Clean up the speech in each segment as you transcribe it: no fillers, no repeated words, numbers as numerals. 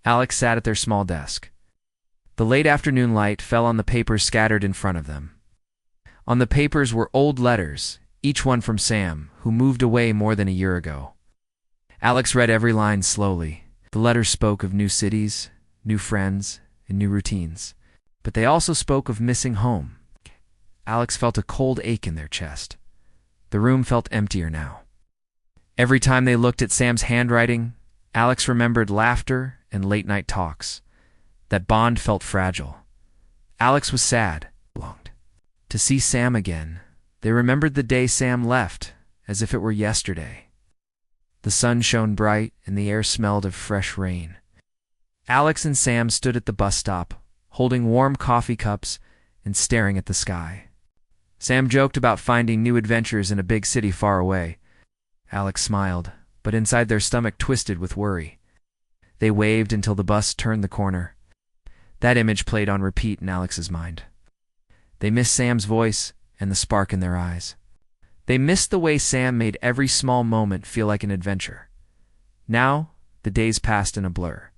Alex sat at their small desk. The late afternoon light fell on the papers scattered in front of them. On the papers were old letters, each one from Sam, who moved away more than a year ago. Alex read every line slowly. The letters spoke of new cities, new friends, and new routines. But they also spoke of missing home. Alex felt a cold ache in their chest. The room felt emptier now. Every time they looked at Sam's handwriting, Alex remembered laughter and late-night talks. That bond felt fragile. Alex was sad, longed to see Sam again. They remembered the day Sam left, as if it were yesterday. The sun shone bright, and the air smelled of fresh rain. Alex and Sam stood at the bus stop, holding warm coffee cups and staring at the sky. Sam joked about finding new adventures in a big city far away. Alex smiled, but inside their stomach twisted with worry. They waved until the bus turned the corner. That image played on repeat in Alex's mind. They missed Sam's voice and the spark in their eyes. They missed the way Sam made every small moment feel like an adventure. Now, the days passed in a blur.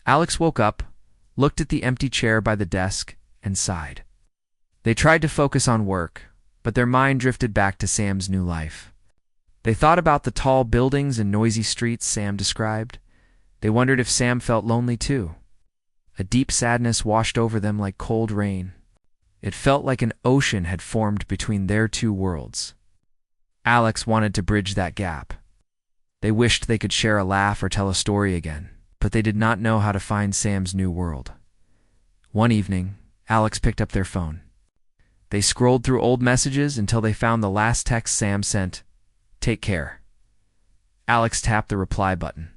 Alex woke up, looked at the empty chair by the desk, and sighed. They tried to focus on work, but their mind drifted back to Sam's new life. They thought about the tall buildings and noisy streets Sam described. They wondered if Sam felt lonely too. A deep sadness washed over them like cold rain. It felt like an ocean had formed between their two worlds. Alex wanted to bridge that gap. They wished they could share a laugh or tell a story again, but they did not know how to find Sam's new world. One evening, Alex picked up their phone. They scrolled through old messages until they found the last text Sam sent. "Take care." Alex tapped the reply button.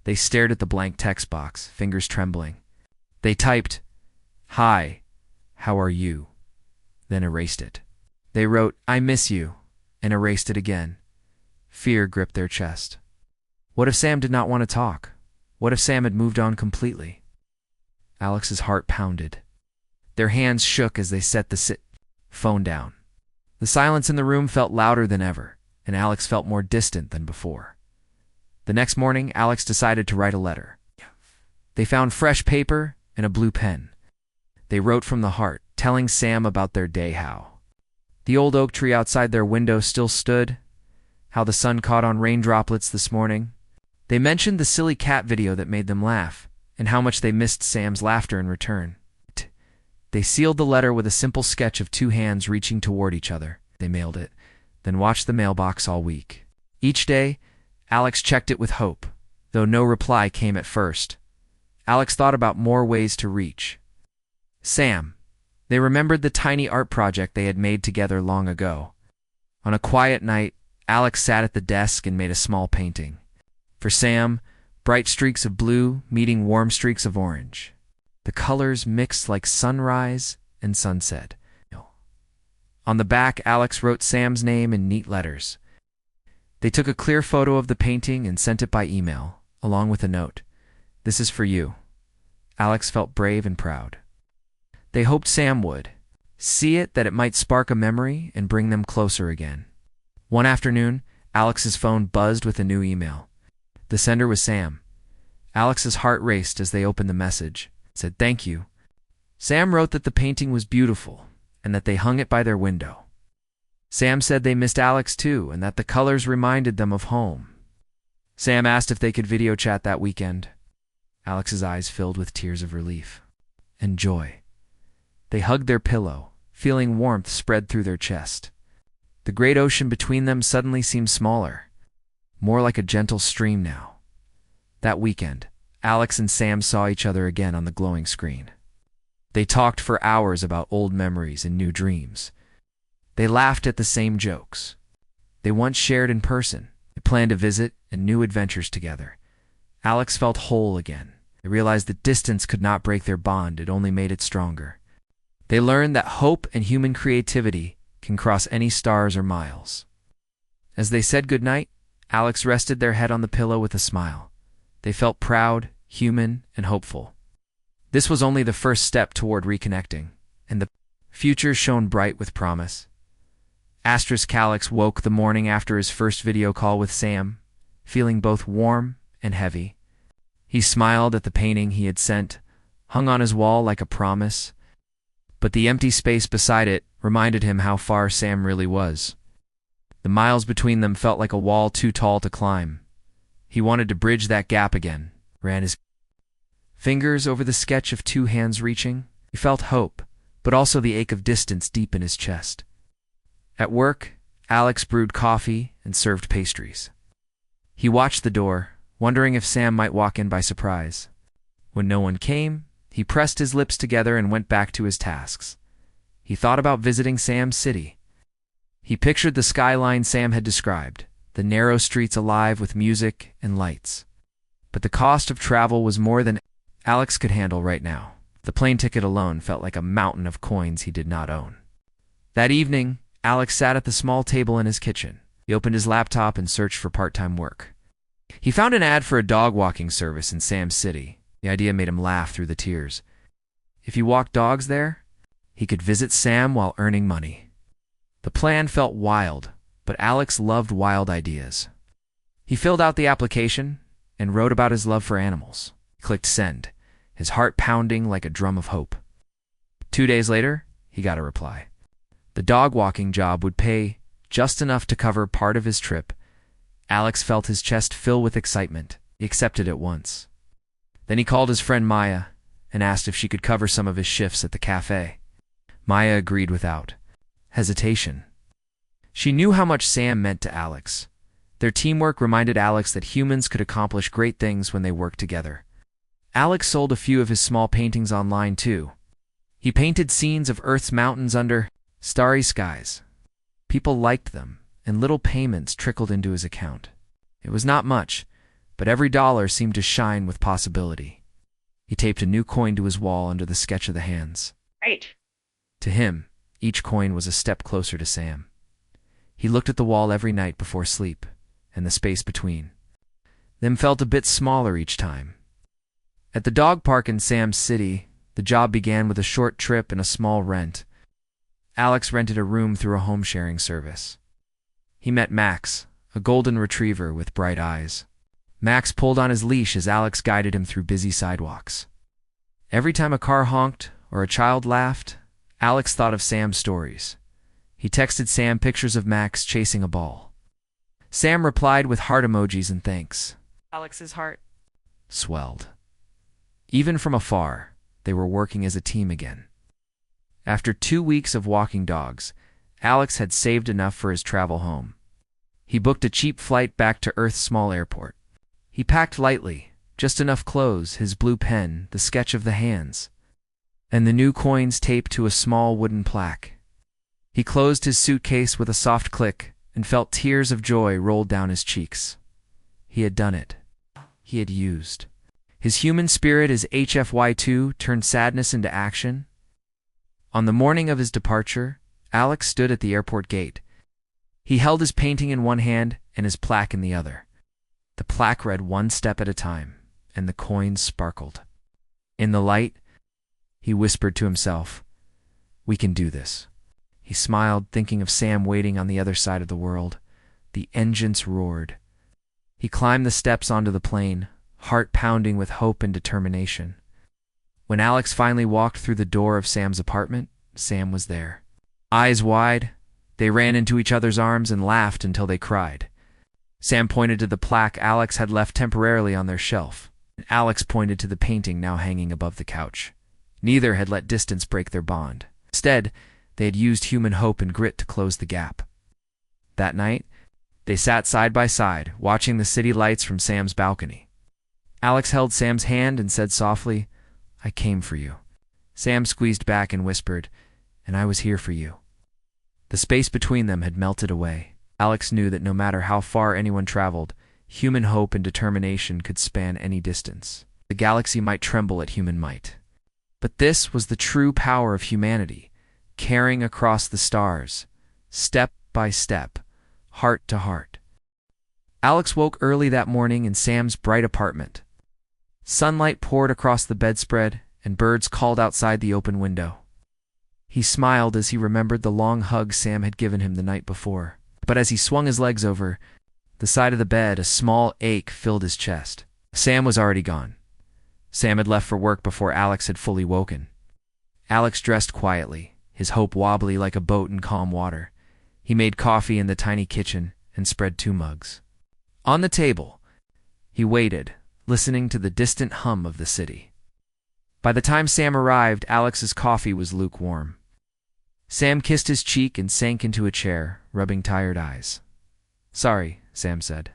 They stared at the blank text box, fingers trembling. They typed, "Hi, how are you?" then erased it. They wrote, "I miss you," and erased it again. Fear gripped their chest. What if Sam did not want to talk? What if Sam had moved on completely? Alex's heart pounded. Their hands shook as they set the phone down. The silence in the room felt louder than ever, and Alex felt more distant than before. The next morning, Alex decided to write a letter. They found fresh paper and a blue pen. They wrote from the heart, telling Sam about their day, how the old oak tree outside their window still stood, how the sun caught on rain droplets this morning. They mentioned the silly cat video that made them laugh, and how much they missed Sam's laughter in return. They sealed the letter with a simple sketch of two hands reaching toward each other. They mailed it, then watched the mailbox all week. Each day, Alex checked it with hope, though no reply came at first. Alex thought about more ways to reach Sam. They remembered the tiny art project they had made together long ago. On a quiet night, Alex sat at the desk and made a small painting. For Sam, bright streaks of blue meeting warm streaks of orange. The colors mixed like sunrise and sunset. On the back, Alex wrote Sam's name in neat letters. They took a clear photo of the painting and sent it by email, along with a note. "This is for you." Alex felt brave and proud. They hoped Sam would see it, that it might spark a memory and bring them closer again. One afternoon, Alex's phone buzzed with a new email. The sender was Sam. Alex's heart raced as they opened the message. It said, "Thank you." Sam wrote that the painting was beautiful and that they hung it by their window. Sam said they missed Alex too and that the colors reminded them of home. Sam asked if they could video chat that weekend. Alex's eyes filled with tears of relief and joy. They hugged their pillow, feeling warmth spread through their chest. The great ocean between them suddenly seemed smaller, more like a gentle stream now. That weekend, Alex and Sam saw each other again on the glowing screen. They talked for hours about old memories and new dreams. They laughed at the same jokes they once shared in person. They planned a visit and new adventures together. Alex felt whole again. They realized that distance could not break their bond, it only made it stronger. They learned that hope and human creativity can cross any stars or miles. As they said goodnight, Alex rested their head on the pillow with a smile. They felt proud, human, and hopeful. This was only the first step toward reconnecting, and the future shone bright with promise. Alex woke the morning after his first video call with Sam, feeling both warm and heavy. He smiled at the painting he had sent, hung on his wall like a promise, but the empty space beside it reminded him how far Sam really was. The miles between them felt like a wall too tall to climb. He wanted to bridge that gap again, ran his fingers over the sketch of two hands reaching. He felt hope, but also the ache of distance deep in his chest. At work, Alex brewed coffee and served pastries. He watched the door, wondering if Sam might walk in by surprise. When no one came, he pressed his lips together and went back to his tasks. He thought about visiting Sam's city. He pictured the skyline Sam had described, the narrow streets alive with music and lights. But the cost of travel was more than Alex could handle right now. The plane ticket alone felt like a mountain of coins he did not own. That evening, Alex sat at the small table in his kitchen. He opened his laptop and searched for part-time work. He found an ad for a dog walking service in Sam's city. The idea made him laugh through the tears. If he walked dogs there, he could visit Sam while earning money. The plan felt wild, but Alex loved wild ideas. He filled out the application and wrote about his love for animals. He clicked send, his heart pounding like a drum of hope. 2 days later, he got a reply. The dog walking job would pay just enough to cover part of his trip. Alex felt his chest fill with excitement. He accepted at once. Then he called his friend Maya and asked if she could cover some of his shifts at the cafe. Maya agreed without hesitation. She knew how much Sam meant to Alex. Their teamwork reminded Alex that humans could accomplish great things when they worked together. Alex sold a few of his small paintings online too. He painted scenes of Earth's mountains under starry skies. People liked them, and little payments trickled into his account. It was not much, but every dollar seemed to shine with possibility. He taped a new coin to his wall under the sketch of the hands. Right. To him, each coin was a step closer to Sam. He looked at the wall every night before sleep, and the space between them felt a bit smaller each time. At the dog park in Sam's city, the job began with a short trip and a small rent. Alex rented a room through a home-sharing service. He met Max, a golden retriever with bright eyes. Max pulled on his leash as Alex guided him through busy sidewalks. Every time a car honked or a child laughed, Alex thought of Sam's stories. He texted Sam pictures of Max chasing a ball. Sam replied with heart emojis and thanks. Alex's heart swelled. Even from afar, they were working as a team again. After 2 weeks of walking dogs, Alex had saved enough for his travel home. He booked a cheap flight back to Earth's small airport. He packed lightly, just enough clothes, his blue pen, the sketch of the hands, and the new coins taped to a small wooden plaque. He closed his suitcase with a soft click and felt tears of joy roll down his cheeks. He had done it. He had used his human spirit as HFY2 turned sadness into action. On the morning of his departure, Alex stood at the airport gate. He held his painting in one hand and his plaque in the other. The plaque read one step at a time, and the coins sparkled. In the light, he whispered to himself, "We can do this." He smiled, thinking of Sam waiting on the other side of the world. The engines roared. He climbed the steps onto the plane, heart pounding with hope and determination. When Alex finally walked through the door of Sam's apartment, Sam was there. Eyes wide, they ran into each other's arms and laughed until they cried. Sam pointed to the plaque Alex had left temporarily on their shelf, and Alex pointed to the painting now hanging above the couch. Neither had let distance break their bond. Instead, they had used human hope and grit to close the gap. That night, they sat side by side, watching the city lights from Sam's balcony. Alex held Sam's hand and said softly, "I came for you." Sam squeezed back and whispered, "And I was here for you." The space between them had melted away. Alex knew that no matter how far anyone traveled, human hope and determination could span any distance. The galaxy might tremble at human might. But this was the true power of humanity, carrying across the stars, step by step, heart to heart. Alex woke early that morning in Sam's bright apartment. Sunlight poured across the bedspread, and birds called outside the open window. He smiled as he remembered the long hug Sam had given him the night before. But as he swung his legs over the side of the bed, a small ache filled his chest. Sam was already gone. Sam had left for work before Alex had fully woken. Alex dressed quietly, his hope wobbly like a boat in calm water. He made coffee in the tiny kitchen and spread 2 mugs. On the table, he waited, listening to the distant hum of the city. By the time Sam arrived, Alex's coffee was lukewarm. Sam kissed his cheek and sank into a chair, rubbing tired eyes. "Sorry," Sam said.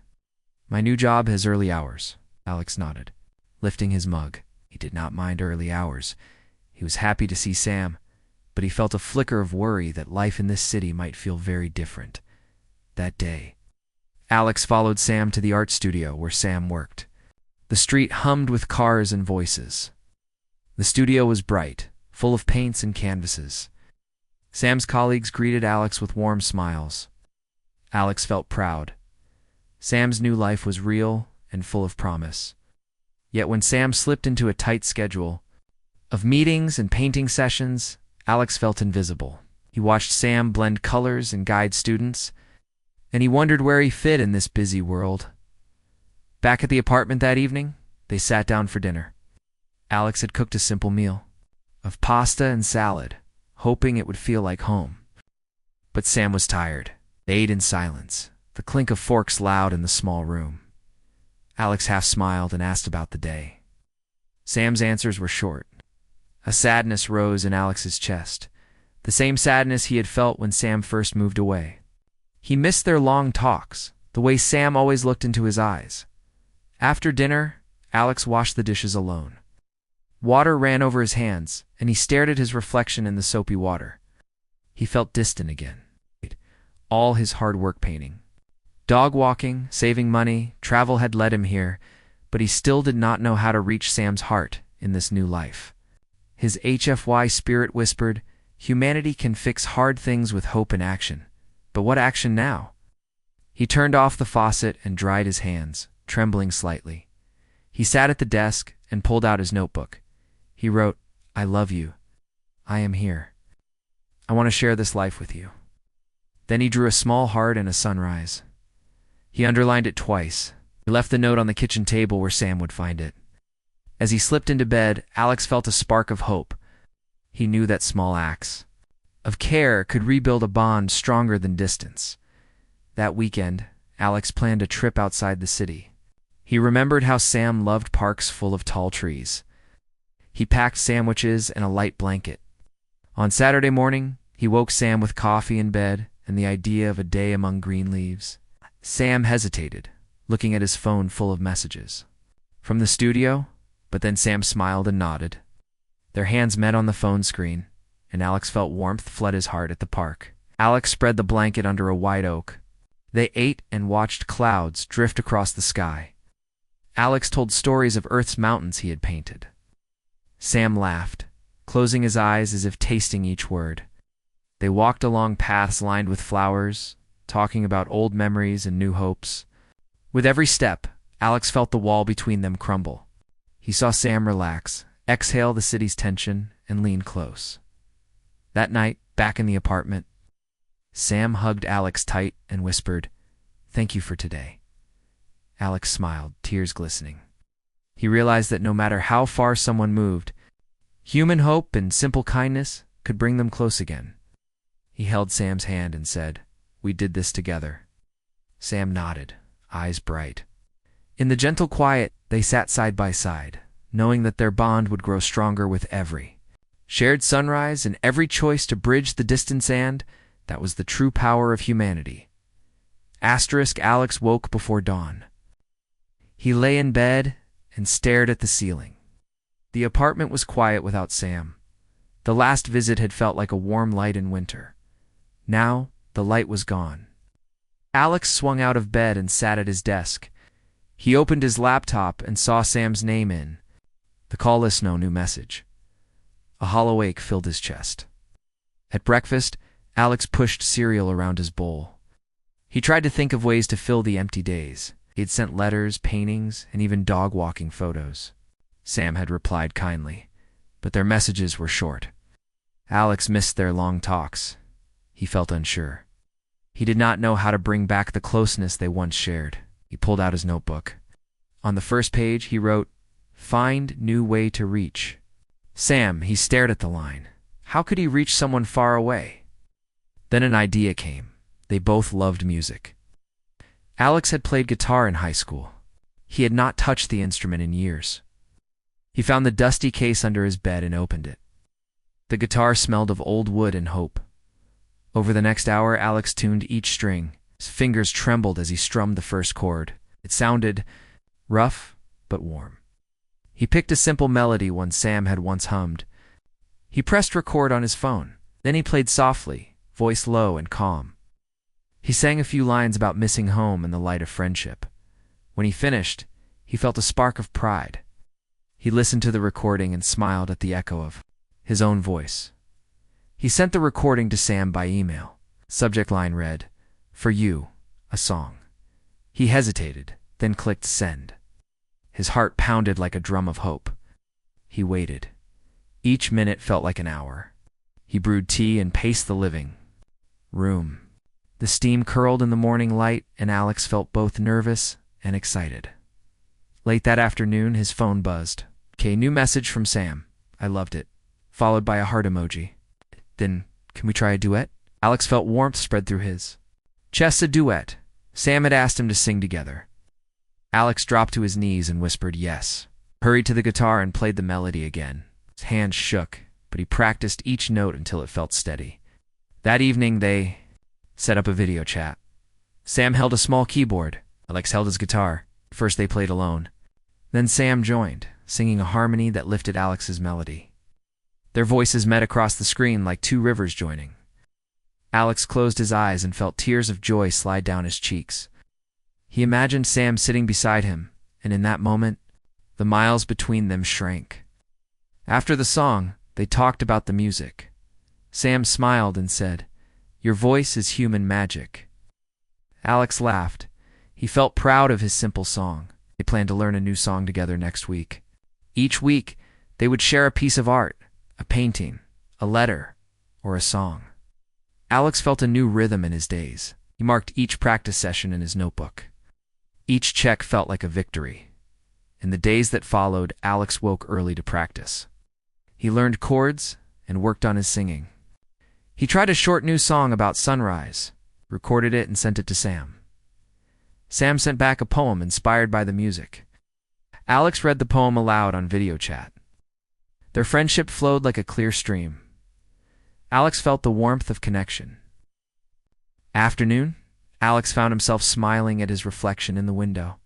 "My new job has early hours." Alex nodded, lifting his mug. He did not mind early hours. He was happy to see Sam, but he felt a flicker of worry that life in this city might feel very different. That day, Alex followed Sam to the art studio where Sam worked. The street hummed with cars and voices. The studio was bright, full of paints and canvases. Sam's colleagues greeted Alex with warm smiles. Alex felt proud. Sam's new life was real and full of promise. Yet when Sam slipped into a tight schedule of meetings and painting sessions, Alex felt invisible. He watched Sam blend colors and guide students, and he wondered where he fit in this busy world. Back at the apartment that evening, they sat down for dinner. Alex had cooked a simple meal of pasta and salad, hoping it would feel like home. But Sam was tired. They ate in silence, the clink of forks loud in the small room. Alex half smiled and asked about the day. Sam's answers were short. A sadness rose in Alex's chest, the same sadness he had felt when Sam first moved away. He missed their long talks, the way Sam always looked into his eyes. After dinner, Alex washed the dishes alone. Water ran over his hands, and he stared at his reflection in the soapy water. He felt distant again. All his hard work painting, dog walking, saving money, travel had led him here, but he still did not know how to reach Sam's heart in this new life. His HFY spirit whispered, "Humanity can fix hard things with hope and action. But what action now?" He turned off the faucet and dried his hands, trembling slightly. He sat at the desk and pulled out his notebook. He wrote, "I love you. I am here. I want to share this life with you." Then he drew a small heart and a sunrise. He underlined it twice. He left the note on the kitchen table where Sam would find it. As he slipped into bed, Alex felt a spark of hope. He knew that small acts of care could rebuild a bond stronger than distance. That weekend, Alex planned a trip outside the city. He remembered how Sam loved parks full of tall trees. He packed sandwiches and a light blanket. On Saturday morning, he woke Sam with coffee in bed and the idea of a day among green leaves. Sam hesitated, looking at his phone full of messages from the studio, but then Sam smiled and nodded. Their hands met on the phone screen, and Alex felt warmth flood his heart at the park. Alex spread the blanket under a white oak. They ate and watched clouds drift across the sky. Alex told stories of Earth's mountains he had painted. Sam laughed, closing his eyes as if tasting each word. They walked along paths lined with flowers, talking about old memories and new hopes. With every step, Alex felt the wall between them crumble. He saw Sam relax, exhale the city's tension, and lean close. That night, back in the apartment, Sam hugged Alex tight and whispered, "Thank you for today." Alex smiled, tears glistening. He realized that no matter how far someone moved, human hope and simple kindness could bring them close again. He held Sam's hand and said, "We did this together." Sam nodded, eyes bright. In the gentle quiet, they sat side by side, knowing that their bond would grow stronger with every shared sunrise and every choice to bridge the distance, and that was the true power of humanity. Alex woke before dawn. He lay in bed and stared at the ceiling. The apartment was quiet without Sam. The last visit had felt like a warm light in winter. Now, the light was gone. Alex swung out of bed and sat at his desk. He opened his laptop and saw Sam's name in the call list. No new message. A hollow ache filled his chest. At breakfast, Alex pushed cereal around his bowl. He tried to think of ways to fill the empty days. He had sent letters, paintings, and even dog-walking photos. Sam had replied kindly, but their messages were short. Alex missed their long talks. He felt unsure. He did not know how to bring back the closeness they once shared. He pulled out his notebook. On the first page, he wrote, Find new way to reach. Sam, he stared at the line. How could he reach someone far away? Then an idea came. They both loved music. Alex had played guitar in high school. He had not touched the instrument in years. He found the dusty case under his bed and opened it. The guitar smelled of old wood and hope. Over the next hour, Alex tuned each string. His fingers trembled as he strummed the first chord. It sounded rough, but warm. He picked a simple melody one Sam had once hummed. He pressed record on his phone. Then he played softly, voice low and calm. He sang a few lines about missing home and the light of friendship. When he finished, he felt a spark of pride. He listened to the recording and smiled at the echo of his own voice. He sent the recording to Sam by email. Subject line read, "For you, a song." He hesitated, then clicked send. His heart pounded like a drum of hope. He waited. Each minute felt like an hour. He brewed tea and paced the living room. The steam curled in the morning light, and Alex felt both nervous and excited. Late that afternoon, his phone buzzed. Okay, new message from Sam. I loved it. Followed by a heart emoji. Then, can we try a duet? Alex felt warmth spread through his chest. A duet. Sam had asked him to sing together. Alex dropped to his knees and whispered yes. Hurried to the guitar and played the melody again. His hands shook, but he practiced each note until it felt steady. That evening, they set up a video chat. Sam held a small keyboard. Alex held his guitar. First they played alone. Then Sam joined, singing a harmony that lifted Alex's melody. Their voices met across the screen like two rivers joining. Alex closed his eyes and felt tears of joy slide down his cheeks. He imagined Sam sitting beside him, and in that moment, the miles between them shrank. After the song, they talked about the music. Sam smiled and said, "Your voice is human magic." Alex laughed. He felt proud of his simple song. They planned to learn a new song together next week. Each week, they would share a piece of art, a painting, a letter, or a song. Alex felt a new rhythm in his days. He marked each practice session in his notebook. Each check felt like a victory. In the days that followed, Alex woke early to practice. He learned chords and worked on his singing. He tried a short new song about sunrise, recorded it and sent it to Sam. Sam sent back a poem inspired by the music. Alex read the poem aloud on video chat. Their friendship flowed like a clear stream. Alex felt the warmth of connection. Afternoon, Alex found himself smiling at his reflection in the window.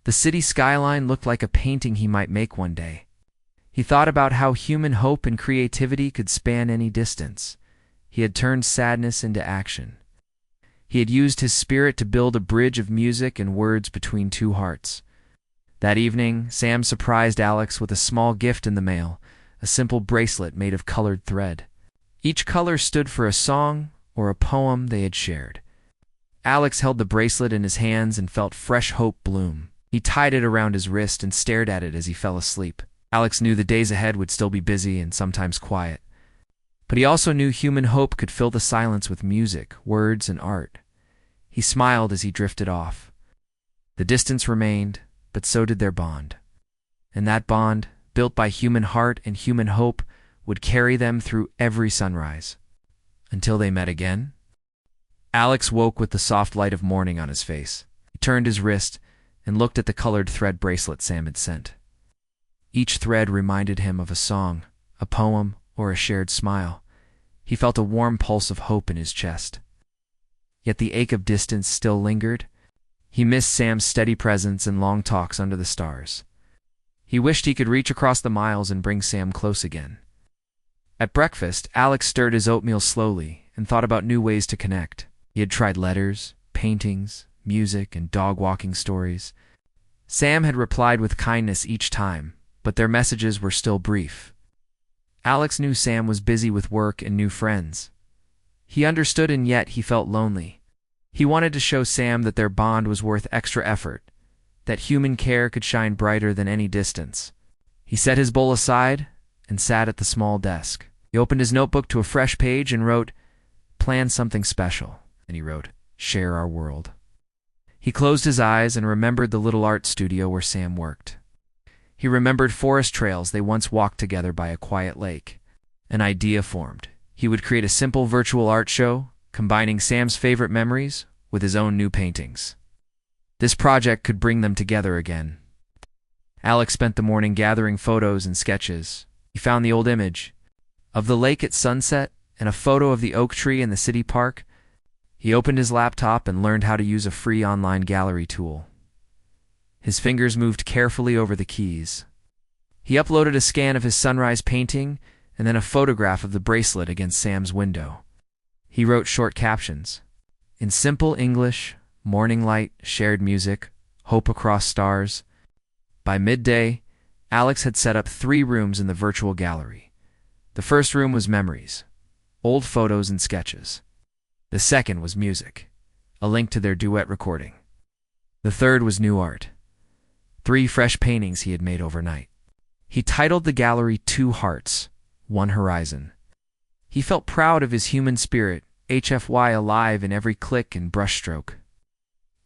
The city skyline looked like a painting he might make one day. He thought about how human hope and creativity could span any distance. He had turned sadness into action. He had used his spirit to build a bridge of music and words between two hearts. That evening, Sam surprised Alex with a small gift in the mail, a simple bracelet made of colored thread. Each color stood for a song or a poem they had shared. Alex held the bracelet in his hands and felt fresh hope bloom. He tied it around his wrist and stared at it as he fell asleep. Alex knew the days ahead would still be busy and sometimes quiet. But he also knew human hope could fill the silence with music, words, and art. He smiled as he drifted off. The distance remained, but so did their bond. And that bond, built by human heart and human hope, would carry them through every sunrise. Until they met again. Alex woke with the soft light of morning on his face. He turned his wrist and looked at the colored thread bracelet Sam had sent. Each thread reminded him of a song, a poem, or a shared smile. He felt a warm pulse of hope in his chest. Yet the ache of distance still lingered. He missed Sam's steady presence and long talks under the stars. He wished he could reach across the miles and bring Sam close again. At breakfast, Alex stirred his oatmeal slowly and thought about new ways to connect. He had tried letters, paintings, music, and dog-walking stories. Sam had replied with kindness each time, but their messages were still brief. Alex knew Sam was busy with work and new friends. He understood, and yet he felt lonely. He wanted to show Sam that their bond was worth extra effort, that human care could shine brighter than any distance. He set his bowl aside and sat at the small desk. He opened his notebook to a fresh page and wrote, "Plan something special." And he wrote, "Share our world." He closed his eyes and remembered the little art studio where Sam worked. He remembered forest trails they once walked together by a quiet lake. An idea formed. He would create a simple virtual art show, combining Sam's favorite memories with his own new paintings. This project could bring them together again. Alex spent the morning gathering photos and sketches. He found the old image of the lake at sunset and a photo of the oak tree in the city park. He opened his laptop and learned how to use a free online gallery tool. His fingers moved carefully over the keys. He uploaded a scan of his sunrise painting and then a photograph of the bracelet against Sam's window. He wrote short captions. In simple English, morning light, shared music, hope across stars. By midday, Alex had set up 3 rooms in the virtual gallery. The first room was memories, old photos and sketches. The second was music, a link to their duet recording. The third was new art, 3 fresh paintings he had made overnight. He titled the gallery 2 Hearts, 1 Horizon. He felt proud of his human spirit, HFY alive in every click and brushstroke.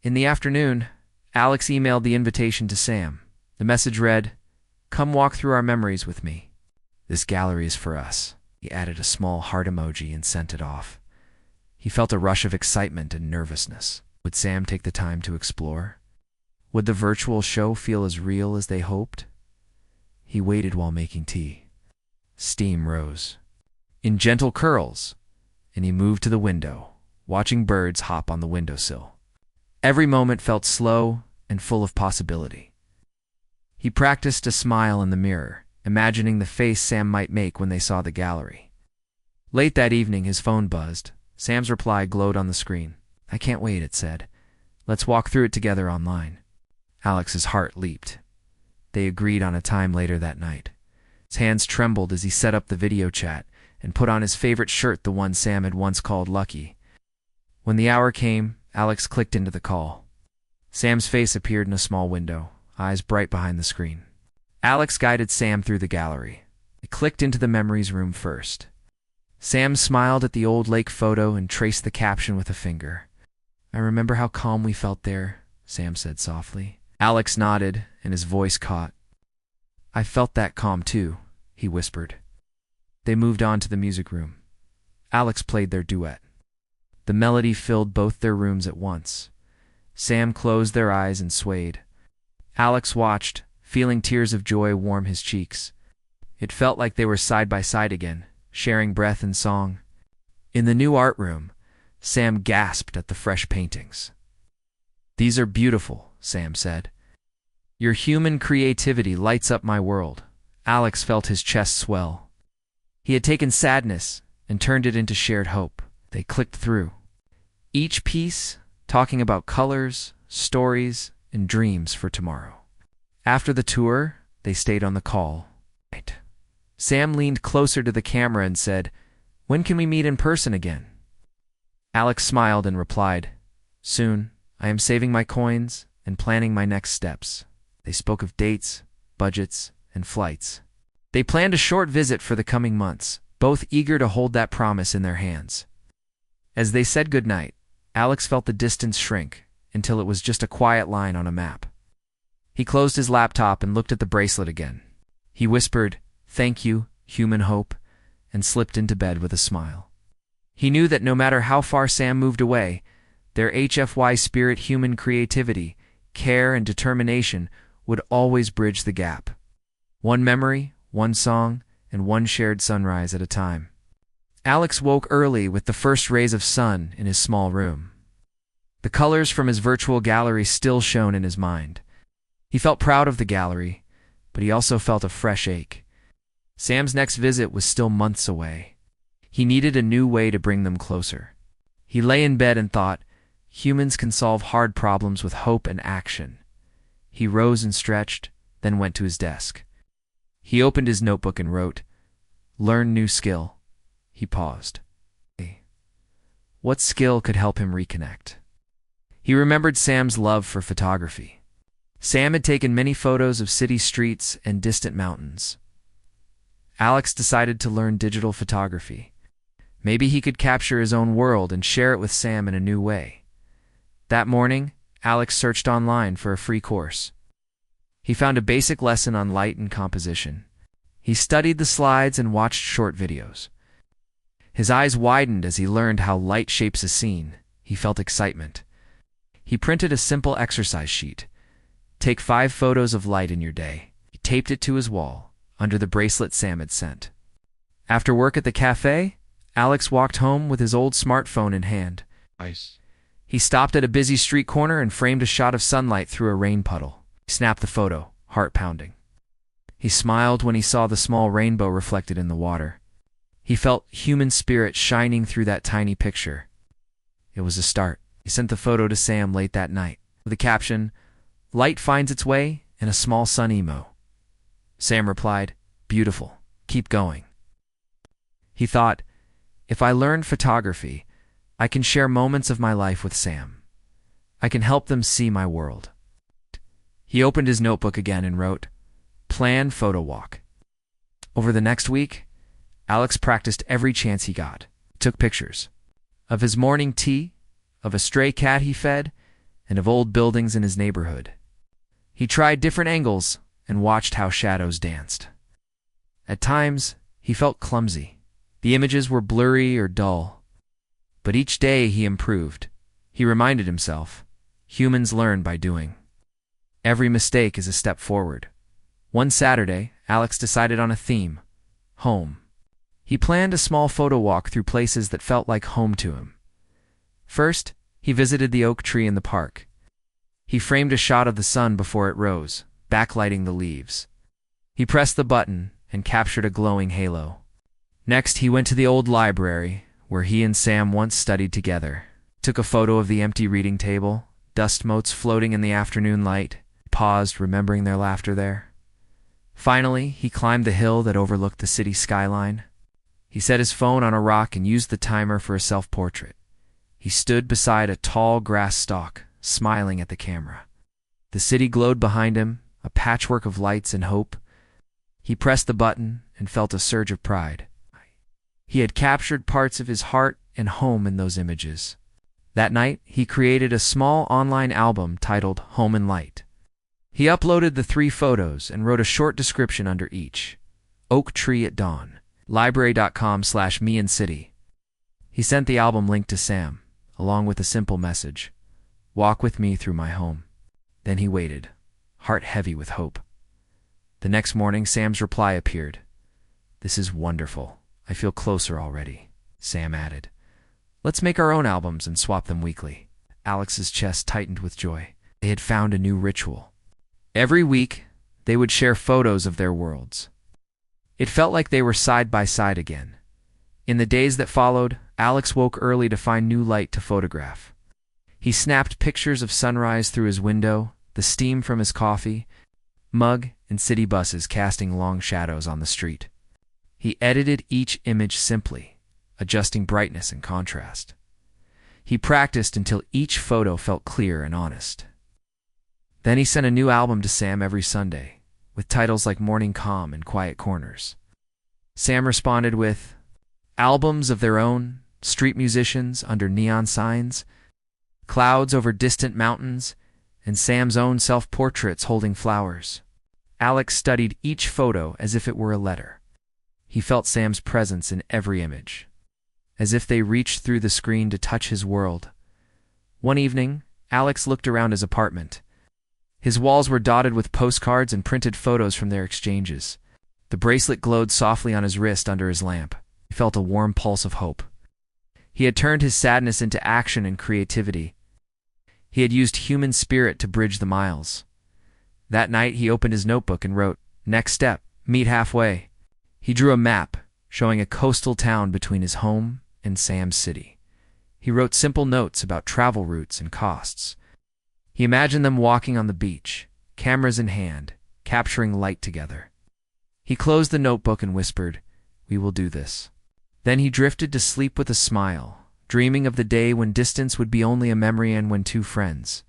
In the afternoon, Alex emailed the invitation to Sam. The message read, "Come walk through our memories with me. This gallery is for us." He added a small heart emoji and sent it off. He felt a rush of excitement and nervousness. Would Sam take the time to explore? Would the virtual show feel as real as they hoped? He waited while making tea. Steam rose in gentle curls, and he moved to the window, watching birds hop on the windowsill. Every moment felt slow and full of possibility. He practiced a smile in the mirror, imagining the face Sam might make when they saw the gallery. Late that evening, his phone buzzed. Sam's reply glowed on the screen. "I can't wait," it said. "Let's walk through it together online." Alex's heart leaped. They agreed on a time later that night. His hands trembled as he set up the video chat and put on his favorite shirt, the one Sam had once called Lucky. When the hour came, Alex clicked into the call. Sam's face appeared in a small window, eyes bright behind the screen. Alex guided Sam through the gallery. They clicked into the memories room first. Sam smiled at the old lake photo and traced the caption with a finger. "I remember how calm we felt there," Sam said softly. Alex nodded, and his voice caught. "I felt that calm too," he whispered. They moved on to the music room. Alex played their duet. The melody filled both their rooms at once. Sam closed their eyes and swayed. Alex watched, feeling tears of joy warm his cheeks. It felt like they were side by side again, sharing breath and song. In the new art room, Sam gasped at the fresh paintings. "These are beautiful," Sam said. "Your human creativity lights up my world." Alex felt his chest swell. He had taken sadness and turned it into shared hope. They clicked through, each piece talking about colors, stories, and dreams for tomorrow. After the tour, they stayed on the call. Sam leaned closer to the camera and said, "When can we meet in person again?" Alex smiled and replied, "Soon. I am saving my coins and planning my next steps." They spoke of dates, budgets, and flights. They planned a short visit for the coming months, both eager to hold that promise in their hands. As they said goodnight, Alex felt the distance shrink until it was just a quiet line on a map. He closed his laptop and looked at the bracelet again. He whispered, "Thank you, human hope," and slipped into bed with a smile. He knew that no matter how far Sam moved away, their HFY spirit, human creativity, care, and determination would always bridge the gap. One memory, one song, and one shared sunrise at a time. Alex woke early with the first rays of sun in his small room. The colors from his virtual gallery still shone in his mind. He felt proud of the gallery, but he also felt a fresh ache. Sam's next visit was still months away. He needed a new way to bring them closer. He lay in bed and thought, humans can solve hard problems with hope and action. He rose and stretched, then went to his desk. He opened his notebook and wrote, "Learn new skill." He paused. What skill could help him reconnect? He remembered Sam's love for photography. Sam had taken many photos of city streets and distant mountains. Alex decided to learn digital photography. Maybe he could capture his own world and share it with Sam in a new way. That morning, Alex searched online for a free course. He found a basic lesson on light and composition. He studied the slides and watched short videos. His eyes widened as he learned how light shapes a scene. He felt excitement. He printed a simple exercise sheet. Take 5 photos of light in your day. He taped it to his wall, under the bracelet Sam had sent. After work at the cafe, Alex walked home with his old smartphone in hand. Nice. He stopped at a busy street corner and framed a shot of sunlight through a rain puddle. He snapped the photo, heart pounding. He smiled when he saw the small rainbow reflected in the water. He felt human spirit shining through that tiny picture. It was a start. He sent the photo to Sam late that night, with the caption, "Light finds its way in a small sun emo." Sam replied, "Beautiful. Keep going." He thought, if I learned photography, I can share moments of my life with Sam. I can help them see my world. He opened his notebook again and wrote, "Plan photo walk." Over the next week, Alex practiced every chance he got. He took pictures of his morning tea, of a stray cat he fed, and of old buildings in his neighborhood. He tried different angles and watched how shadows danced. At times, he felt clumsy. The images were blurry or dull. But each day he improved. He reminded himself, humans learn by doing. Every mistake is a step forward. One Saturday, Alex decided on a theme: home. He planned a small photo walk through places that felt like home to him. First, he visited the oak tree in the park. He framed a shot of the sun before it rose, backlighting the leaves. He pressed the button and captured a glowing halo. Next, he went to the old library, where he and Sam once studied together. Took a photo of the empty reading table, dust motes floating in the afternoon light. Paused, remembering their laughter there. Finally, he climbed the hill that overlooked the city skyline. He set his phone on a rock and used the timer for a self-portrait. He stood beside a tall grass stalk, smiling at the camera. The city glowed behind him, a patchwork of lights and hope. He pressed the button and felt a surge of pride. He had captured parts of his heart and home in those images. That night, he created a small online album titled Home and Light. He uploaded the 3 photos and wrote a short description under each. Oak tree at dawn. Library.com/me-and-city. He sent the album link to Sam, along with a simple message: "Walk with me through my home." Then he waited, heart heavy with hope. The next morning, Sam's reply appeared. "This is wonderful. I feel closer already," Sam added. "Let's make our own albums and swap them weekly." Alex's chest tightened with joy. They had found a new ritual. Every week, they would share photos of their worlds. It felt like they were side by side again. In the days that followed, Alex woke early to find new light to photograph. He snapped pictures of sunrise through his window, the steam from his coffee mug, and city buses casting long shadows on the street. He edited each image simply, adjusting brightness and contrast. He practiced until each photo felt clear and honest. Then he sent a new album to Sam every Sunday, with titles like Morning Calm and Quiet Corners. Sam responded with albums of their own, street musicians under neon signs, clouds over distant mountains, and Sam's own self-portraits holding flowers. Alex studied each photo as if it were a letter. He felt Sam's presence in every image, as if they reached through the screen to touch his world. One evening, Alex looked around his apartment. His walls were dotted with postcards and printed photos from their exchanges. The bracelet glowed softly on his wrist under his lamp. He felt a warm pulse of hope. He had turned his sadness into action and creativity. He had used human spirit to bridge the miles. That night, he opened his notebook and wrote, "Next step, meet halfway." He drew a map showing a coastal town between his home and Sam's city. He wrote simple notes about travel routes and costs. He imagined them walking on the beach, cameras in hand, capturing light together. He closed the notebook and whispered, "We will do this." Then he drifted to sleep with a smile, dreaming of the day when distance would be only a memory and when 2 friends,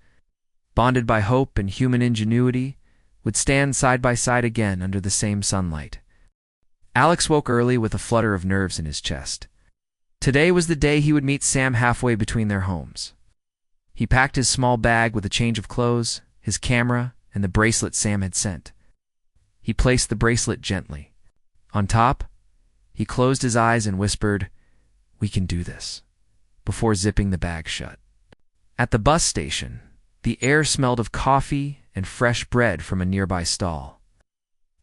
bonded by hope and human ingenuity, would stand side by side again under the same sunlight. Alex woke early with a flutter of nerves in his chest. Today was the day he would meet Sam halfway between their homes. He packed his small bag with a change of clothes, his camera, and the bracelet Sam had sent. He placed the bracelet gently. On top, he closed his eyes and whispered, "We can do this," before zipping the bag shut. At the bus station, the air smelled of coffee and fresh bread from a nearby stall.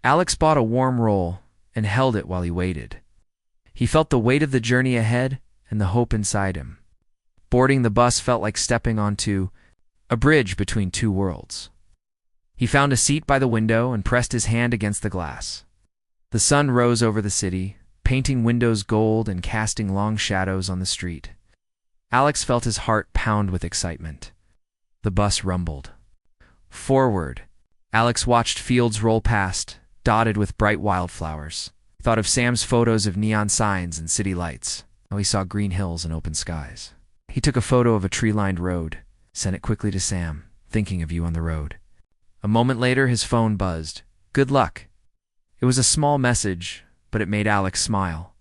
Alex bought a warm roll and held it while he waited. He felt the weight of the journey ahead and the hope inside him. Boarding the bus felt like stepping onto a bridge between two worlds. He found a seat by the window and pressed his hand against the glass. The sun rose over the city, painting windows gold and casting long shadows on the street. Alex felt his heart pound with excitement. The bus rumbled. Forward, Alex watched fields roll past, dotted with bright wildflowers. He thought of Sam's photos of neon signs and city lights. Now he saw green hills and open skies. He took a photo of a tree-lined road, sent it quickly to Sam, thinking of you on the road. A moment later, his phone buzzed. "Good luck." It was a small message, but it made Alex smile.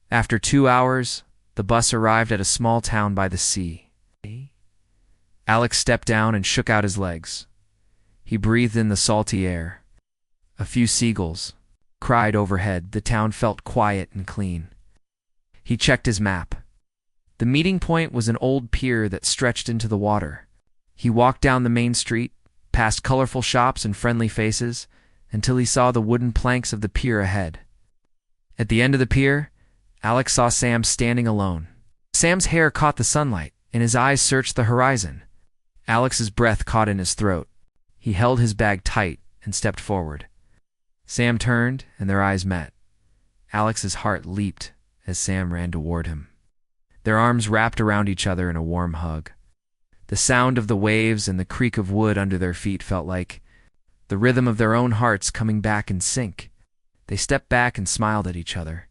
After 2 hours, the bus arrived at a small town by the sea. Alex stepped down and shook out his legs. He breathed in the salty air. A few seagulls cried overhead. The town felt quiet and clean. He checked his map. The meeting point was an old pier that stretched into the water. He walked down the main street, past colorful shops and friendly faces, until he saw the wooden planks of the pier ahead. At the end of the pier, Alex saw Sam standing alone. Sam's hair caught the sunlight, and his eyes searched the horizon. Alex's breath caught in his throat. He held his bag tight and stepped forward. Sam turned, and their eyes met. Alex's heart leaped as Sam ran toward him. Their arms wrapped around each other in a warm hug. The sound of the waves and the creak of wood under their feet felt like the rhythm of their own hearts coming back in sync. They stepped back and smiled at each other.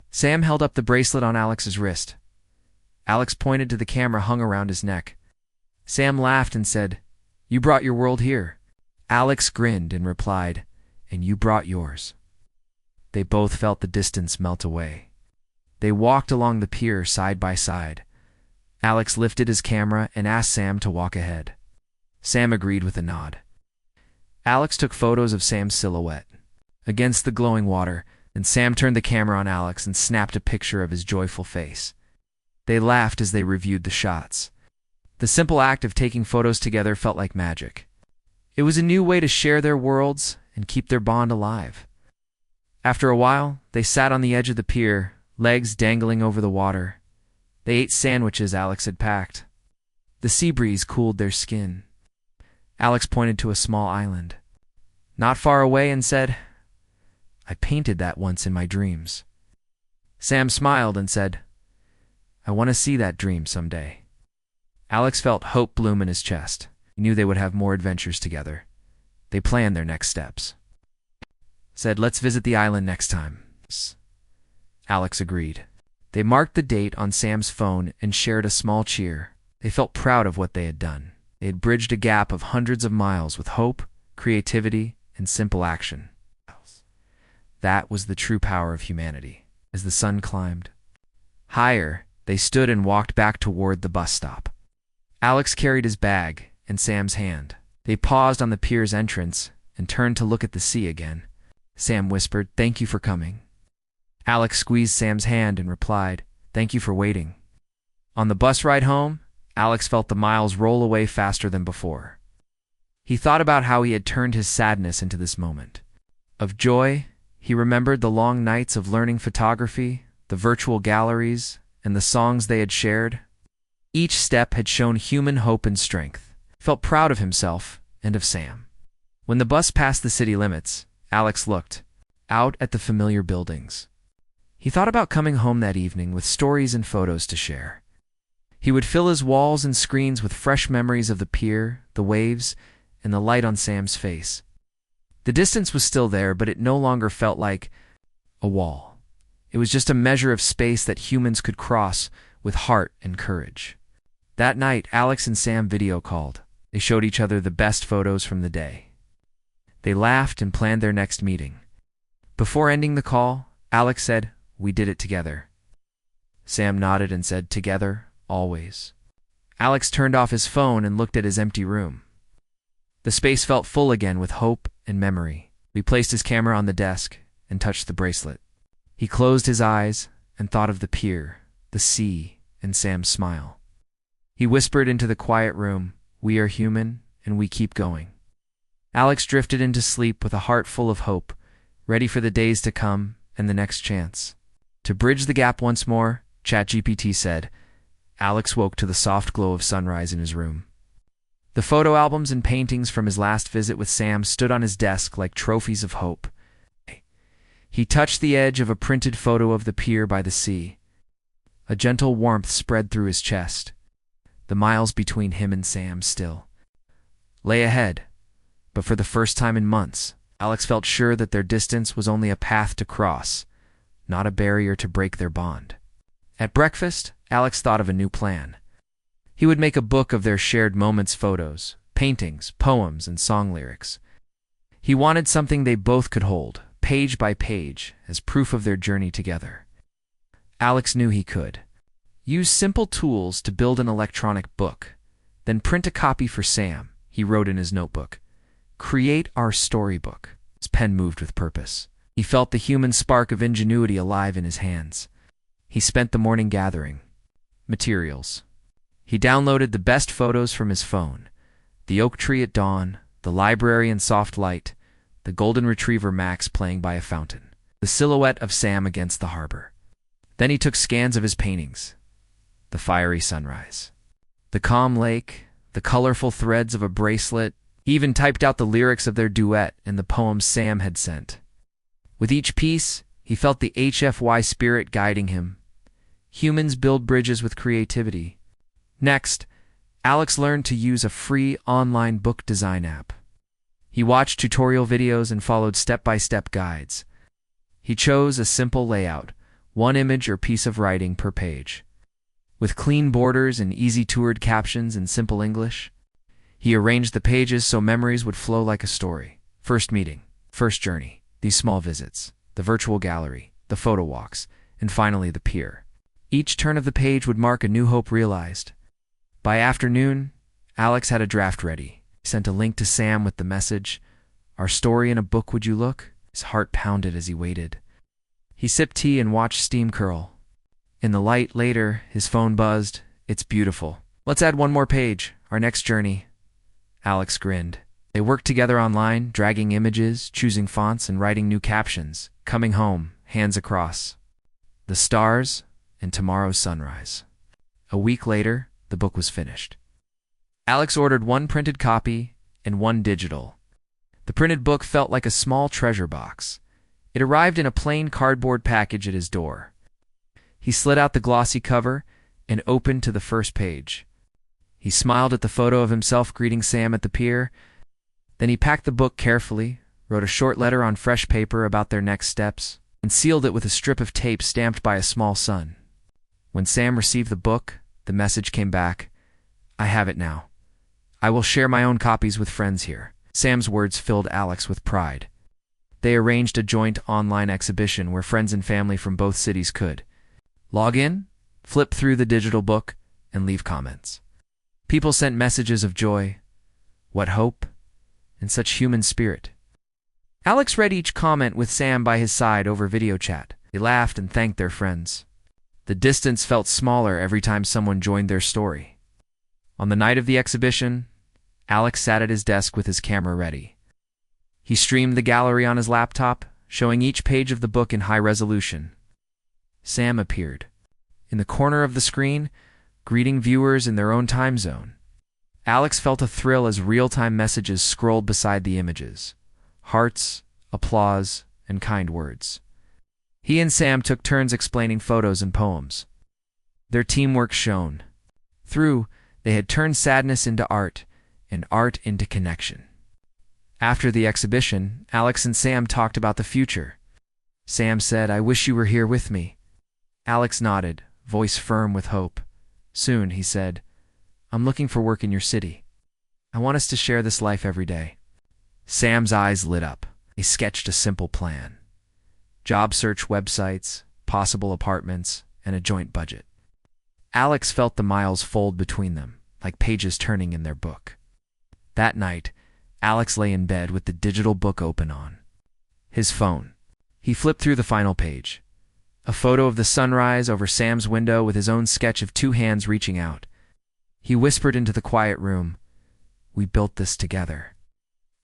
Sam held up the bracelet on Alex's wrist. Alex pointed to the camera hung around his neck. Sam laughed and said, "You brought your world here." Alex grinned and replied, "And you brought yours." They both felt the distance melt away. They walked along the pier side by side. Alex lifted his camera and asked Sam to walk ahead. Sam agreed with a nod. Alex took photos of Sam's silhouette against the glowing water, and Sam turned the camera on Alex and snapped a picture of his joyful face. They laughed as they reviewed the shots. The simple act of taking photos together felt like magic. It was a new way to share their worlds and keep their bond alive. After a while, they sat on the edge of the pier, legs dangling over the water. They ate sandwiches Alex had packed. The sea breeze cooled their skin. Alex pointed to a small island not far away and said, "I painted that once in my dreams." Sam smiled and said, "I want to see that dream someday." Alex felt hope bloom in his chest. He knew they would have more adventures together. They planned their next steps. Said, "Let's visit the island next time." Alex agreed. They marked the date on Sam's phone and shared a small cheer. They felt proud of what they had done. They had bridged a gap of hundreds of miles with hope, creativity, and simple action. That was the true power of humanity. As the sun climbed higher, they stood and walked back toward the bus stop. Alex carried his bag in Sam's hand. They paused on the pier's entrance and turned to look at the sea again. Sam whispered, "Thank you for coming." Alex squeezed Sam's hand and replied, "Thank you for waiting." On the bus ride home, Alex felt the miles roll away faster than before. He thought about how he had turned his sadness into this moment of joy. He remembered the long nights of learning photography, the virtual galleries, and the songs they had shared. Each step had shown human hope and strength. He felt proud of himself and of Sam. When the bus passed the city limits, Alex looked out at the familiar buildings. He thought about coming home that evening with stories and photos to share. He would fill his walls and screens with fresh memories of the pier, the waves, and the light on Sam's face. The distance was still there, but it no longer felt like a wall. It was just a measure of space that humans could cross with heart and courage. That night, Alex and Sam video called. They showed each other the best photos from the day. They laughed and planned their next meeting. Before ending the call, Alex said, "We did it together." Sam nodded and said, "Together, always." Alex turned off his phone and looked at his empty room. The space felt full again with hope and memory. He placed his camera on the desk and touched the bracelet. He closed his eyes and thought of the pier, the sea, and Sam's smile. He whispered into the quiet room, "We are human, and we keep going." Alex drifted into sleep with a heart full of hope, ready for the days to come and the next chance. To bridge the gap once more, ChatGPT said. Alex woke to the soft glow of sunrise in his room. The photo albums and paintings from his last visit with Sam stood on his desk like trophies of hope. He touched the edge of a printed photo of the pier by the sea. A gentle warmth spread through his chest. The miles between him and Sam still lay ahead, but for the first time in months, Alex felt sure that their distance was only a path to cross, not a barrier to break their bond. At breakfast, Alex thought of a new plan. He would make a book of their shared moments, photos, paintings, poems, and song lyrics. He wanted something they both could hold, page by page, as proof of their journey together. Alex knew he could. Use simple tools to build an electronic book, then print a copy for Sam, he wrote in his notebook. Create our storybook. His pen moved with purpose. He felt the human spark of ingenuity alive in his hands. He spent the morning gathering materials. He downloaded the best photos from his phone: the oak tree at dawn, the library in soft light, the golden retriever Max playing by a fountain, the silhouette of Sam against the harbor. Then he took scans of his paintings: the fiery sunrise, the calm lake, the colorful threads of a bracelet. He even typed out the lyrics of their duet and the poems Sam had sent. With each piece, he felt the HFY spirit guiding him. Humans build bridges with creativity. Next, Alex learned to use a free online book design app. He watched tutorial videos and followed step-by-step guides. He chose a simple layout, one image or piece of writing per page. With clean borders and easy-to-read captions in simple English, he arranged the pages so memories would flow like a story. First meeting, first journey, these small visits, the virtual gallery, the photo walks, and finally the pier. Each turn of the page would mark a new hope realized. By afternoon, Alex had a draft ready. He sent a link to Sam with the message, "Our story in a book, would you look?" His heart pounded as he waited. He sipped tea and watched steam curl. In the light later, his phone buzzed. "It's beautiful. Let's add one more page, our next journey." Alex grinned. They worked together online, dragging images, choosing fonts, and writing new captions. Coming home, hands across. The stars and tomorrow's sunrise. A week later, the book was finished. Alex ordered one printed copy and one digital. The printed book felt like a small treasure box. It arrived in a plain cardboard package at his door. He slid out the glossy cover and opened to the first page. He smiled at the photo of himself greeting Sam at the pier. Then he packed the book carefully, wrote a short letter on fresh paper about their next steps, and sealed it with a strip of tape stamped by a small sun. When Sam received the book, the message came back, "I have it now. I will share my own copies with friends here." Sam's words filled Alex with pride. They arranged a joint online exhibition where friends and family from both cities could log in, flip through the digital book, and leave comments. People sent messages of joy, what hope, and such human spirit. Alex read each comment with Sam by his side over video chat. They laughed and thanked their friends. The distance felt smaller every time someone joined their story. On the night of the exhibition, Alex sat at his desk with his camera ready. He streamed the gallery on his laptop, showing each page of the book in high resolution. Sam appeared. In the corner of the screen, greeting viewers in their own time zone. Alex felt a thrill as real-time messages scrolled beside the images. Hearts, applause, and kind words. He and Sam took turns explaining photos and poems. Their teamwork shone. Through, they had turned sadness into art, and art into connection. After the exhibition, Alex and Sam talked about the future. Sam said, "I wish you were here with me." Alex nodded, voice firm with hope. Soon, he said, "I'm looking for work in your city. I want us to share this life every day." Sam's eyes lit up. He sketched a simple plan. Job search websites, possible apartments, and a joint budget. Alex felt the miles fold between them, like pages turning in their book. That night, Alex lay in bed with the digital book open on his phone. He flipped through the final page. A photo of the sunrise over Sam's window with his own sketch of two hands reaching out. He whispered into the quiet room, "We built this together."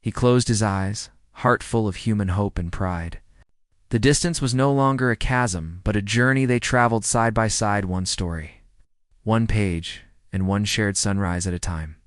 He closed his eyes, heart full of human hope and pride. The distance was no longer a chasm, but a journey they traveled side by side, one story, one page, and one shared sunrise at a time.